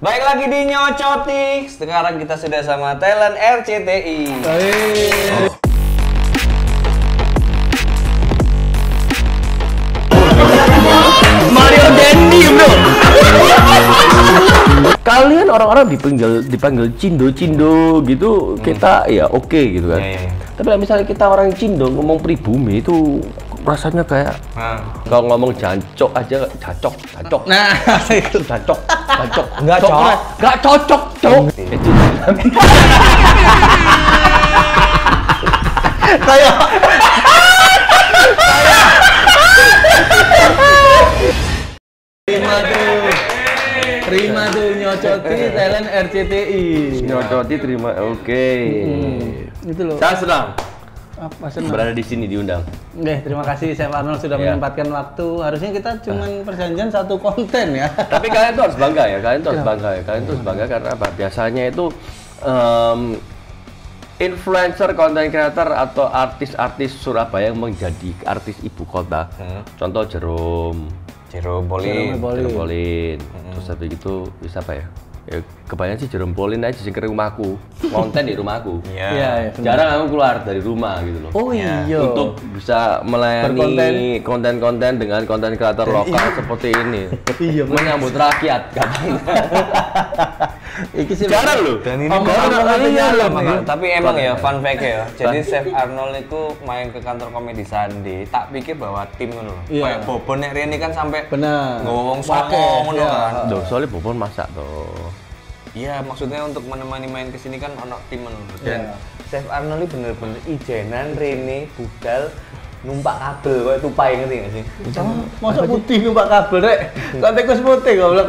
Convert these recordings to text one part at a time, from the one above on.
Baik lagi di Nyocoti. Sekarang kita sudah sama talent RCTI. Mario Dendi, bro. Kalian orang-orang dipanggil cindo gitu, kita ya oke gitu kan. Tapi misalnya kita orang cindo ngomong pribumi itu rasanya kayak kalau ngomong jancok aja jacok. Nah, itu jacok. nggak cocok, cok. Kayak Terima tuh Nyocoti talent RCTI. Nyocoti terima, oke. Itu loh. Saya senang Mas Senang. berada di sini diundang. Terima kasih Chef Arnold sudah menyempatkan waktu. Harusnya kita cuman perjanjian satu konten ya. Tapi kalian tuh harus bangga ya, kalian tuh harus bangga karena apa? Biasanya itu influencer, content creator atau artis-artis Surabaya yang menjadi artis ibu kota. Contoh Jerome Pauline. Terus habis itu bisa apa ya? Ya kebanyakan sih Jerome Pauline aja sing ke rumahku. Konten di rumahku. Iya. Jarang aku keluar dari rumah gitu loh. Oh iya. Untuk bisa melayani konten-konten dengan konten kreator lokal seperti ini. Iya. Menyambut rakyat katanya. Iki sih Jarang loh. Dan ini tapi emang ya fun fact ya. Jadi Chef Arnold itu main ke kantor Komedi Sandi, tak pikir bahwa tim ngono lho. Kayak Bobon nek Rene kan sampai bener. ngomong songo ngono kan. Loh, soalnya Bobon masak toh. Iya, maksudnya untuk menemani main ke sini kan ono tim ngono. Dan Chef Arnold ini bener-bener ijenan Rene budal numpak kabel kayak tupai ngerti gak sih? Masa putih numpak kabel rek. Kok tikus putih goblok.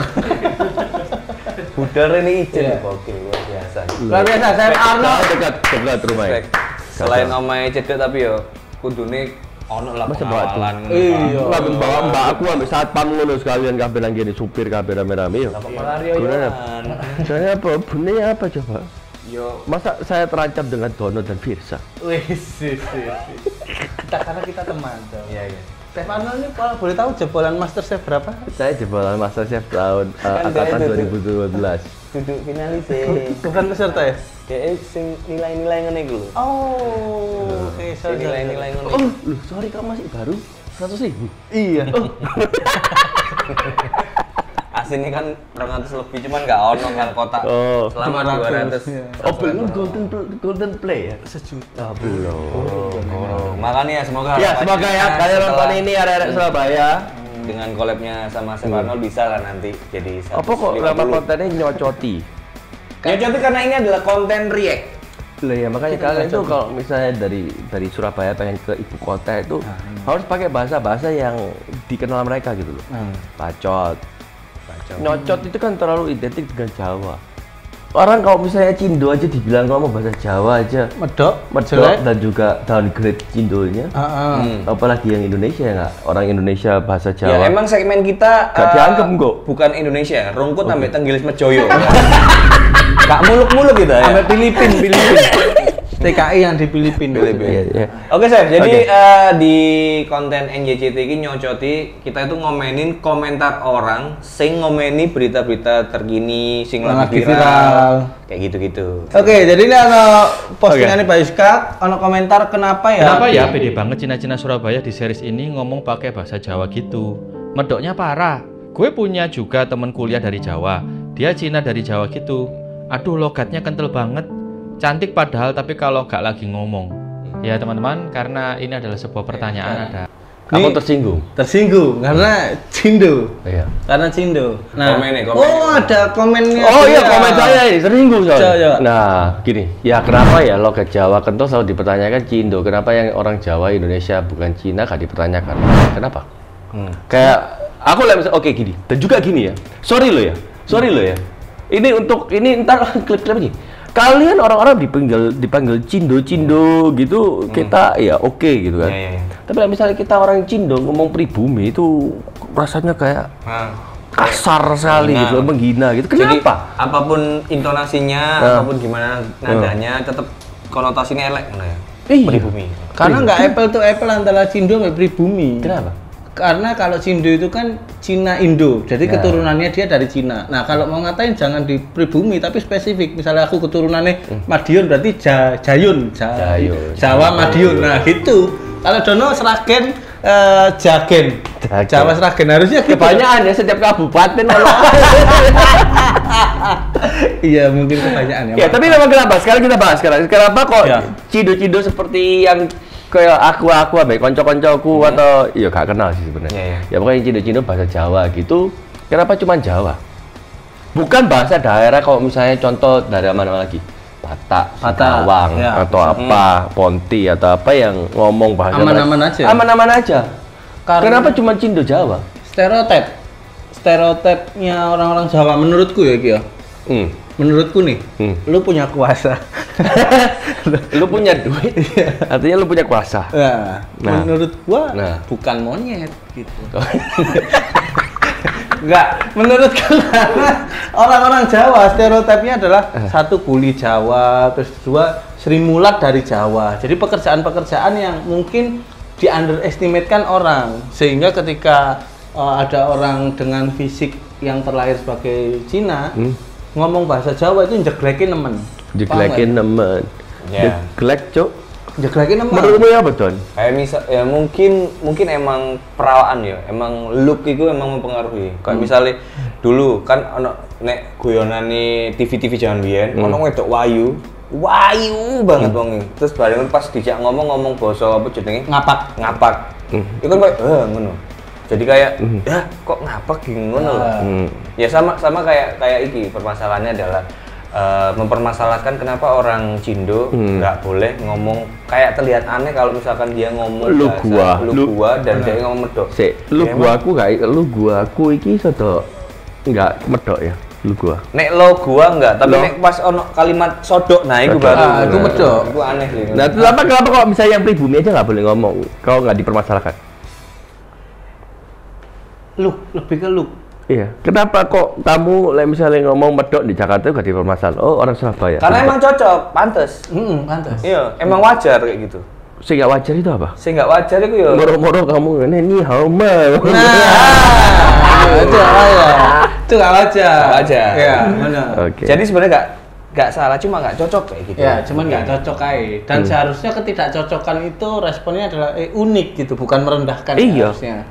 Budal Rene ijen gokil luar biasa. Luar biasa Chef Arnold Dekat rumah ya. Selain omahe cedek tapi yo kudune ono lah pengawalan. Iya. Lah bawa mbak aku ambek satpam ngono sekalian kabeh nang kene supir kabeh rame-rame yo. Saya apa? Bunyinya apa coba? Yo, masa saya terancam dengan Dono dan Firsa? Karena kita teman. Iya. Chef Arnold ini kalau boleh tahu jebolan MasterChef berapa? Saya jebolan MasterChef tahun angkatan 2012. Duduk finalis Bukan peserta ya? Kayak sing nilai-nilai ngene iku lho. Oh, oke. Nilai-nilai ngene. Oh, loh, sorry kamu masih baru 100.000. Iya. Aslinya kan 200 lebih, cuman nggak ono kan kotak. Selama 200. Oh, belum golden play ya? Sejuta. Belum. Makanya semoga Ya, semoga ya kalian nonton ini arek-arek Surabaya. Dengan collab-nya sama Chef Arnold bisa lah nanti jadi 150. Apa kok nama kontennya Nyocoti? Nyocoti karena ini adalah konten react. Loh ya, makanya kalian tuh kalau misalnya dari Surabaya pengen ke ibu kota itu harus pakai bahasa-bahasa yang dikenal mereka gitu loh. Bacot. Nyocot itu kan terlalu identik dengan Jawa. Orang kalau misalnya Cindo aja dibilang ngomong bahasa Jawa aja medok dan juga downgrade Cindonya. Apalagi yang Indonesia ya nggak? Orang Indonesia bahasa Jawa. Ya emang segmen kita gak dianggap kok. Bukan Indonesia, rungkut sampai Tenggilis Mejoyo. Gak muluk-muluk gitu ya. Sampai Filipin. TKI yang di Filipina. Oke Chef, jadi di konten NJCT ini Nyocoti kita itu ngomenin komentar orang sing ngomeni berita-berita terkini sing lagi viral. Kayak gitu-gitu. Oke, jadi ini ada postingannya Pak Yuska, ada komentar kenapa ya pede banget Cina-Cina Surabaya di series ini ngomong pakai bahasa Jawa gitu. Medoknya parah. Gue punya juga temen kuliah dari Jawa. Dia Cina dari Jawa gitu. Aduh, logatnya kental banget. Cantik padahal, tapi kalau nggak lagi ngomong. Ya teman-teman, karena ini adalah sebuah pertanyaan ada. Aku tersinggung. Tersinggung karena Cindo. Iya. Karena Cindo. Nah, komen. Oh, ada komennya. Oh iya, komen saya ini tersinggung soalnya. Jawa. Nah, gini, ya kenapa ya logat Jawa kental selalu dipertanyakan Cindo? Kenapa yang orang Jawa Indonesia bukan Cina gak dipertanyakan? Kenapa? Kayak aku lihat misalnya, oke gini, dan juga gini ya. Sorry lo ya. Ini ntar klip-klip nih. Kalian orang-orang dipanggil cindo gitu, kita ya oke gitu kan. Tapi misalnya kita orang cindo ngomong pribumi itu rasanya kayak kasar sekali gitu, menghina gitu. Kenapa? Jadi, apapun intonasinya, apapun gimana nadanya, tetap konotasinya elek ya. Pribumi. Karena nggak apple to apple antara cindo sama pribumi. Kenapa? Karena kalau Cindo itu kan Cina Indo, jadi keturunannya dia dari Cina. Nah kalau mau ngatain jangan di pribumi tapi spesifik. Misalnya aku keturunannya Madiun berarti Jayun, Jawa Madiun. Nah gitu. Kalau Dono Sragen, Jagen, Jawa Sragen harusnya gitu. Kebanyakan ya setiap kabupaten. Iya mungkin kebanyakan ya. Ya tapi memang kenapa? Sekarang kita bahas kenapa kok Cindo-cindo seperti yang kayak aku ambek konco-koncoku atau ya gak kenal sih sebenarnya. Ya pokoknya Cindo-cindo bahasa Jawa gitu. Kenapa cuma Jawa? Bukan bahasa daerah kalau misalnya contoh dari mana lagi? Batak, Singkawang atau apa, Ponti atau apa yang ngomong bahasa aman-aman aja. Aman-aman aja. Kenapa cuma Cindo Jawa? Stereotipnya orang-orang Jawa menurutku ya Ki ya. Menurutku nih, lu punya kuasa. Lu punya duit, artinya lu punya kuasa. Nah, menurut gua bukan monyet gitu. Enggak, menurutku karena orang-orang Jawa stereotipnya adalah satu kuli Jawa, terus dua Sri Mulat dari Jawa. Jadi pekerjaan-pekerjaan yang mungkin di underestimate-kan orang, sehingga ketika ada orang dengan fisik yang terlahir sebagai Cina ngomong bahasa Jawa itu jeglekin nemen. Jeglekin nemen. Jeglek, Cuk. Jeglekin nemen. Menurutmu ya betul? Kayak misal ya mungkin emang perawaan ya, emang look itu emang mempengaruhi. Kayak misalnya dulu kan ono nek guyonane TV-TV zaman biyen, ono wedok wayu banget wong. Terus bareng pas dijak ngomong basa apa jenenge? Ngapak. Itu kan kayak ngono. Jadi kayak kok ngapak ngono lho. Ya sama kayak iki permasalahannya adalah mempermasalahkan kenapa orang Cindo nggak boleh ngomong kayak terlihat aneh kalau misalkan dia ngomong lu gua dan dia ngomong medok. Lu gua aku iki sodo nggak medok ya. Lu gua. Nek lo gua enggak, tapi nek pas ono kalimat sodok nah itu baru itu medok. Itu aneh sih. Nah, kenapa kok misalnya yang pribumi aja nggak boleh ngomong? Kalau nggak dipermasalahkan? Lebih ke look. Iya. Kenapa kok kamu misalnya ngomong medok di Jakarta itu gak dipermasalahkan? Oh, orang Surabaya. Karena emang cocok, pantes. Pantes. Iya, emang wajar kayak gitu. Sing gak wajar itu apa? Sing gak wajar itu ya. Moro-moro kamu ini hauma. Itu gak wajar. Iya, benar. Oke. Jadi sebenarnya gak salah, cuma gak cocok kayak gitu. Ya, cuman gak cocok aja. Dan seharusnya ketidakcocokan itu responnya adalah unik gitu, bukan merendahkan. Iya. Harusnya.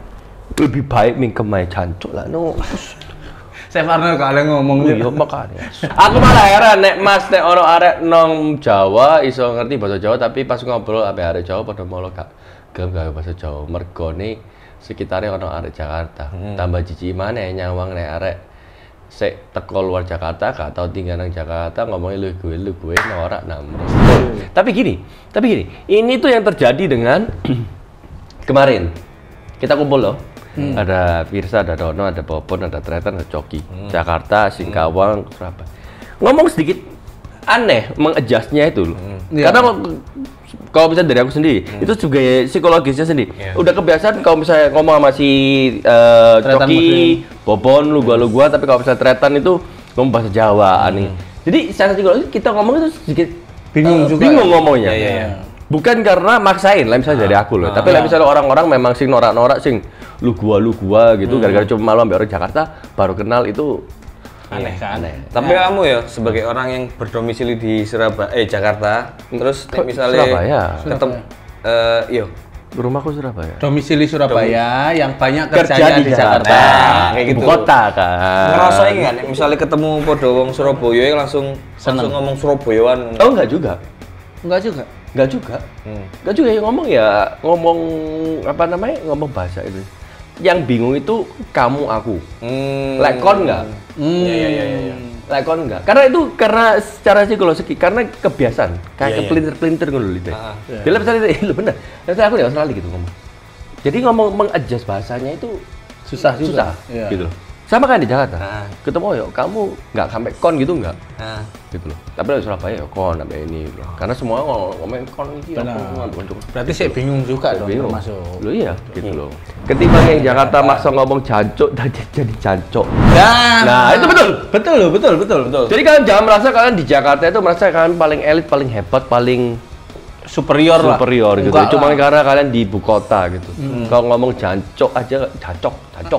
Lebih baik mingkemai cancuk lah no. Saya Farnel gak ada ngomong iya makanya. Aku malah heran nek Mas nek orang arek nong Jawa iso ngerti bahasa Jawa tapi pas ngobrol ambek arek Jawa pada malah gak gelem gawe bahasa Jawa. Mergone sekitarnya orang arek Jakarta. Tambah jijik maneh nyawang nek arek sik teko luar Jakarta gak tau tinggal nang Jakarta ngomongnya lu gue norak nambah. Tapi gini, ini tuh yang terjadi dengan kemarin. Kita kumpul loh. Ada Firsa, ada Dono, ada Popon, ada Tretan, ada Coki. Jakarta, Singkawang, Surabaya. Ngomong sedikit aneh mengadjustnya itu loh. Karena kalau misalnya dari aku sendiri, itu juga psikologisnya sendiri. Udah kebiasaan kalau misalnya ngomong sama si Coki, Popon, lu gua, tapi kalau misalnya Tretan itu ngomong bahasa Jawa aneh. Jadi secara psikologis kita ngomong itu sedikit bingung ngomongnya. Bukan karena maksain, lah misalnya dari aku loh. Tapi lah misalnya orang-orang memang sing norak-norak sing lu gua gitu gara-gara cuma malu ambil orang Jakarta baru kenal itu aneh kan. Tapi kamu ya sebagai orang yang berdomisili di Jakarta, terus misalnya Surabaya. Ketemu iya. Rumahku Surabaya. Domisili Surabaya yang banyak kerjanya di Jakarta. Kayak gitu. Ibu kota kan. Ngerasain kan misalnya ketemu podo wong Surabaya langsung ngomong Surabayaan. Oh enggak juga. Enggak juga. Enggak juga yang ngomong apa namanya? Ngomong bahasa itu. Yang bingung itu kamu aku. Lekon enggak? Iya. Lekon enggak? Karena secara psikologi karena kebiasaan kayak kepelintir-pelintir ngono lho. Jadi misalnya lu bener. Misalnya aku di Australia gitu ngomong. Jadi ngomong mengadjust bahasanya itu susah gitu. Sama kan di Jakarta. Ketemu ya kamu nggak sampai kon gitu nggak? Gitu loh. Tapi di Surabaya ya kon sampai ini gitu. Karena semua ngomong kon iki berarti saya bingung juga dong masuk. Loh iya gitu loh. Ketimbang yang Jakarta maksa ngomong jancuk jadi jancuk. Nah, itu betul. Jadi kalian jangan merasa kalian di Jakarta itu merasa kalian paling elit, paling hebat, paling superior lah. Superior gitu. Enggak Cuma lah. karena kalian di ibu kota gitu. Kalau ngomong jancok aja, jancok.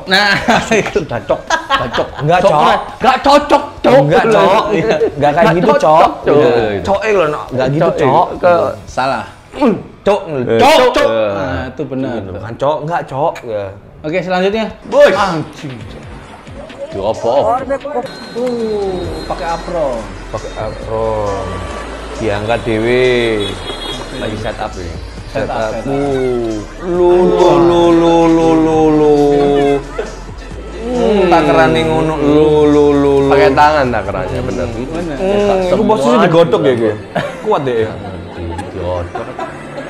Nah, Jancok. Enggak, Cok. Enggak cocok, Cok. Enggak, Cok. Enggak kayak gitu, Cok. Cok. Cok lo, enggak gitu, Cok. salah. Cok, Cok. Cok. Nah, itu benar. Bukan Cok, enggak, Cok. Ya. Oke, selanjutnya. Bos. Anjing. Yo apa? Pakai apron. Pakai apron. Diangkat dewe. Lagi setup ya. Setup. Lu. Takerane ngono. Lu. Pakai tangan takerannya bener. Itu posisi digodok ya gue. Kuat deh. Digodok.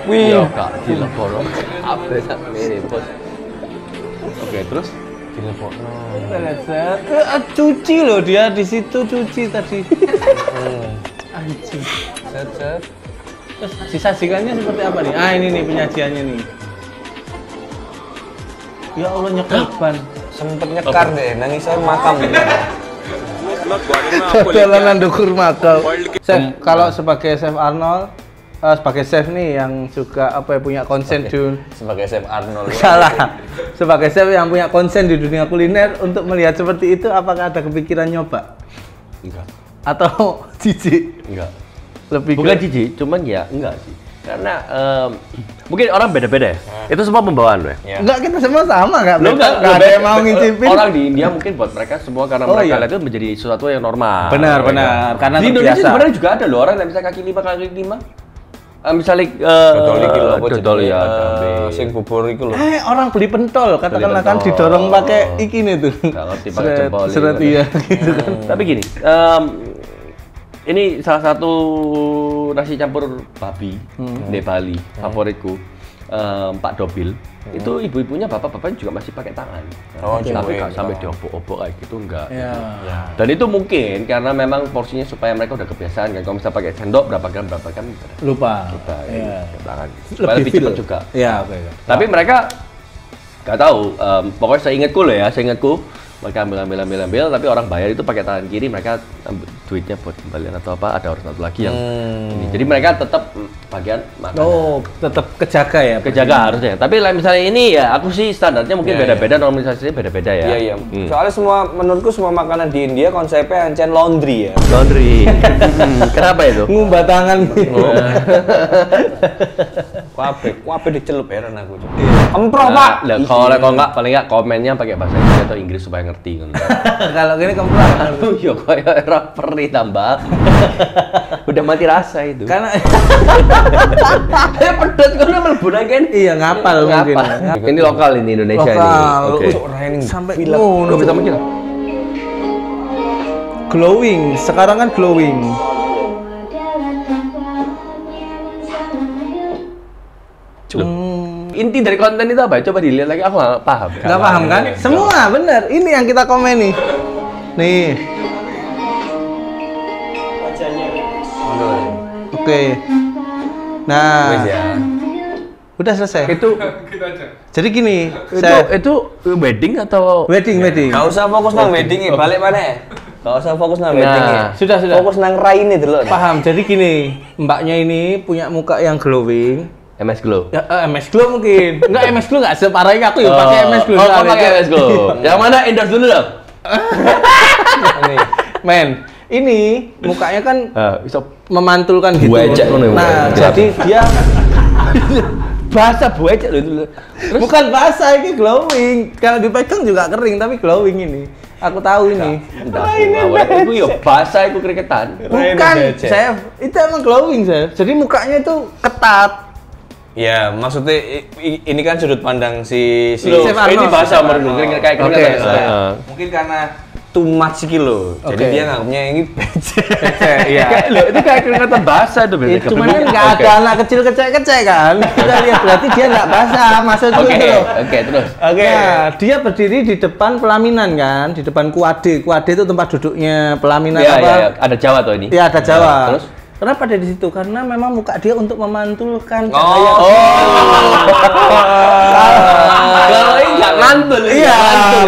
Wih. Yo kak, dileporo. Apa ini bos? Oke, terus Cuci loh dia di situ cuci tadi. Anjing. Set. Terus disajikannya seperti apa nih? Ah ini nih penyajiannya nih. Ya Allah nyekar ban. Sempet nyekar deh, nangis saya makam. Dolanan dukur makam. Chef, kalau sebagai Chef Arnold, sebagai chef nih yang juga apa ya, punya konsen di Sebagai Chef Arnold. salah. Sebagai chef yang punya konsen di dunia kuliner untuk melihat seperti itu, apakah ada kepikiran nyoba? enggak. Atau jijik? Enggak. Lebih Bukan jijik, cuman ya enggak sih. Karena mungkin orang beda-beda ya. Itu semua pembawaan loh ya. Enggak, kita semua sama enggak? Lo Enggak ada yang mau ngincipin. Orang di India mungkin buat mereka semua karena Oh, mereka iya. lihat itu menjadi sesuatu yang normal. Benar. Karena Di Indonesia terbiasa. sebenarnya juga ada loh orang yang bisa kaki 5. Misalnya Dodol iki lho, apa dodol jenenge? ya. cabe. Sing bubur iku lho. Orang beli pentol, katakanlah kan pentol. didorong pakai iki nih tuh. Nggak ngerti pakai jempol ini. Seret iya gitu kan. Tapi gini, ini salah satu nasi campur babi di Bali favoritku, Pak Dobil. Itu ibu-ibunya, bapak-bapaknya juga masih pakai tangan. Oh, Tapi cuy. nggak sampai diobok-obok kayak gitu, enggak. Ya. Dan itu mungkin karena memang porsinya supaya mereka udah kebiasaan kan. Kalau misalnya pakai sendok berapa gram Lupa. kita Iya. tangan. Supaya lebih feel. cepat juga. Iya, oke. Tapi mereka nggak tahu. Pokoknya seingatku loh ya, mereka ambil, tapi orang bayar itu pakai tangan kiri, mereka ambil duitnya buat kembalian atau apa, ada orang satu lagi yang ini. Jadi mereka tetap bagian makanan. Oh, tetap kejaga ya. Kejaga harusnya. Tapi lah misalnya ini ya, aku sih standarnya mungkin Iya, beda-beda, normalisasinya beda-beda ya. Iya. Soalnya menurutku semua makanan di India konsepnya ancen laundry ya. Laundry. Kenapa itu? Ngumbat tangan. Kuape dicelup heran aku. Emproh, Pak. Lah kalau nggak paling nggak komennya pakai bahasa Inggris atau Inggris supaya ngerti kan. Kalau gini kemprok. Yo kayak rapper nih tambah. Udah mati rasa itu. Karena Saya pedot karena mlebu kan. iya ngapal mungkin. Ini lokal ini Indonesia Lokal. ini. Oke. Sampai Lo bisa mungkin? glowing. Sekarang kan glowing. Inti dari konten itu apa? Coba dilihat lagi, aku nggak paham. Nggak paham kan? Semua bener. Ini yang kita komen nih. Nih. Oke. Nah, Wes ya. udah selesai. Itu Jadi gini, itu wedding atau wedding. Gak usah fokus nang wedding balik mana? Gak usah fokus nang wedding Sudah. Fokus nang raine dulu. Paham. Jadi gini, mbaknya ini punya muka yang glowing. MS Glow? Ya, MS Glow mungkin. Enggak, MS Glow enggak separah ini aku ya pakai MS Glow. Oh, soalnya. pakai MS Glow. Yang mana endorse dulu dong? Ini. Men, ini mukanya kan Bisa memantulkan gitu. Buecek ngono ya, Nah, buecek. jadi dia bahasa buecek loh itu. bukan basah, ini glowing. Kalau dipegang juga kering, tapi glowing ini. Aku tahu ini. Itu yo bahasa itu kriketan. Bukan, Becek. saya itu emang glowing saya. Jadi mukanya itu ketat. Ya, maksudnya ini kan sudut pandang si Loh, Chef Arnold. Ini bahasa menurut kayak Oke, kriketan. mungkin karena too much iki lho. Jadi Oke. dia nganggapnya ini becek. Iya. Loh, itu kayak kriketan bahasa itu berarti. Cuman kan nggak ada anak kecil kecek-kecek kan. Kita lihat berarti dia nggak basah, maksudku Oke, itu loh. oke terus. Oke. Nah, dia berdiri di depan pelaminan kan, di depan kuade. Kuade itu tempat duduknya pelaminan Iya, apa? iya, ada Jawa tuh ini. Iya, ada Jawa. Terus? Kenapa ada di situ? Karena memang muka dia untuk memantulkan Oh. cahaya. Kalau ini nggak mantul. Iya,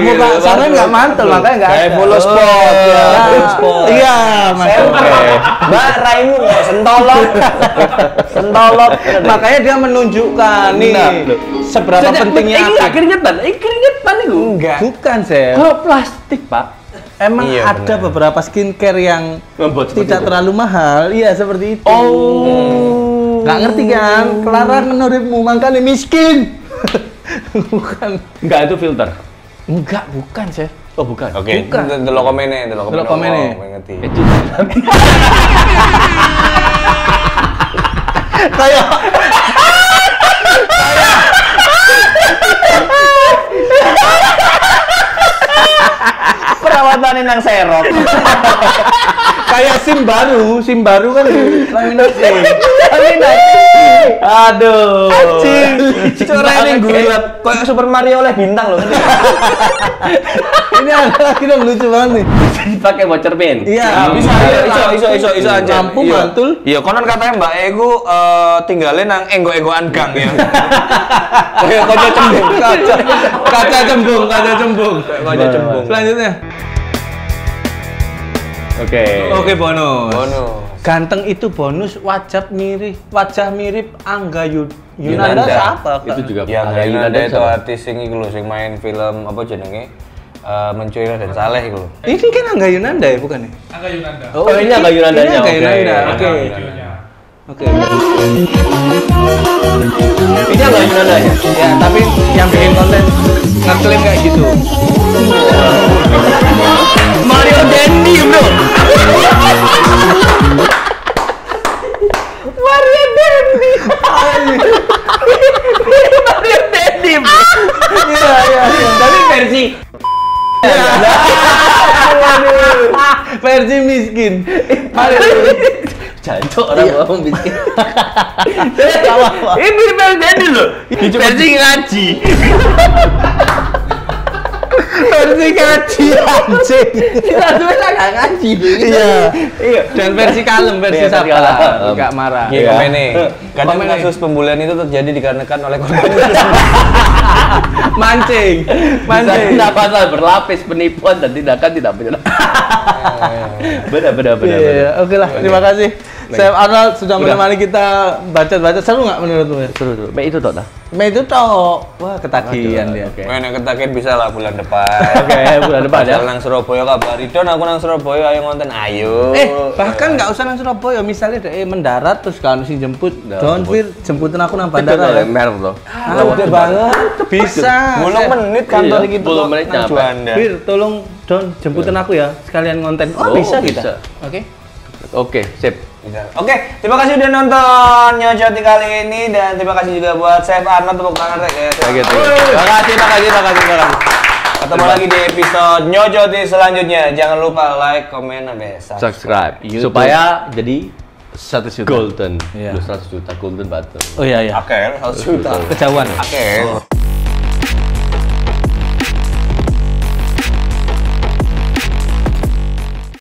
muka sana nggak mantul, makanya nggak Kayak ada. follow spot ya. Nah, Follow spot. Iya, masuk. Mbak Raimu nggak sentolok. Sentolok. Makanya dia menunjukkan nih seberapa pentingnya ini nggak keringetan itu. Enggak. Bukan, Chef. Kalau plastik, Pak. Emang Iya, ada benar. beberapa skincare yang Membuat seperti tidak itu. terlalu mahal. Iya, seperti itu. Oh. Nggak ngerti kan? Kelarang uripmu makanya miskin. Bukan. Enggak, itu filter. Enggak, bukan, Chef. Oh, bukan. Oke, Bukan. delok komennya, delok Delok komennya. ngerti. Itu. Kayak Perawatan nang serok. kayak SIM baru kan laminasi. Aduh. Corane gulap kayak Super Mario oleh bintang loh. Ini ada lagi dong lucu banget nih. Pakai voucher pin. Iya, Bisa, iso aja. Lampu Iya. mantul. Iya, konon katanya Mbak Egu tinggalin nang enggo-enggoan gang ya. Kayak kaca cembung. Kaca cembung. Kaca cembung. Selanjutnya. Oke. Oke, bonus. Bonus. Ganteng itu bonus, wajah mirip Angga Yunanda Yunanda. siapa? Itu juga Ya, ada Yunanda itu siapa? artis sing iku lho sing main film apa jenenge? Mencuri dan Saleh iku lho. Ini kan Angga Yunanda ya, bukan ya? Angga Yunanda. Oh, ini Angga Yunandanya, Ini Angga oke. Yunanda. Angga Oke. Videonya. Oke. Ini apa Yunandanya? Ya, tapi yang bikin konten ngeklaim kayak gitu. Mario Dendi, bro. Mario Dendi. Mario Dendi, bro. Iya. Tapi versi Versi miskin. jancok orang ngomong bikin. Apa-apa. Ini mirip Mario Dendi loh. Versi ngaji. Versi kaji anjing. Kita tuh nggak ngaji. Iya. Dan versi kalem, versi Iya, versi sabar. kalem. Enggak marah. Iya, komennya. Kadang Komennya. kasus pembulian itu terjadi dikarenakan oleh korban. Mancing. Tidak pasal berlapis penipuan dan tindakan tidak benar. Benar. Iya, oke lah. Terima kasih. Chef Arnold sudah menemani kita baca-baca. Seru nggak menurutmu? Seru. Itu toh dah. Itu toh. Wah, ketagihan dia. Oke. Main yang ketakin bisa lah bulan depan. Oke, bulan depan ya. Padahal nang Surabaya kabari Don, aku nang Surabaya ayo ngonten ayo. Bahkan nggak usah nang Surabaya, misalnya deh mendarat terus kan si jemput, Nah, Don Fir jemputin aku nang bandara ya. Mer loh. udah banget. Bisa. 10 menit kantor Iya, gitu 10 menit nang nyampe. Juanda. Fir, tolong Don jemputin aku ya, sekalian ngonten. Oh, Oh, bisa bisa. kita. Oke. Oke, sip. Oke, terima kasih udah nonton Nyojoti kali ini dan terima kasih juga buat Chef Arnold, tepuk tangan Rek ya. Terima kasih. Ketemu lagi di episode Nyojoti selanjutnya. Jangan lupa like, komen, sampai Subscribe YouTube. supaya jadi 100 juta. golden. Iya. Lu 100 juta golden button. Oh iya iya. Oke, 1 juta. Kejauhan. Oke.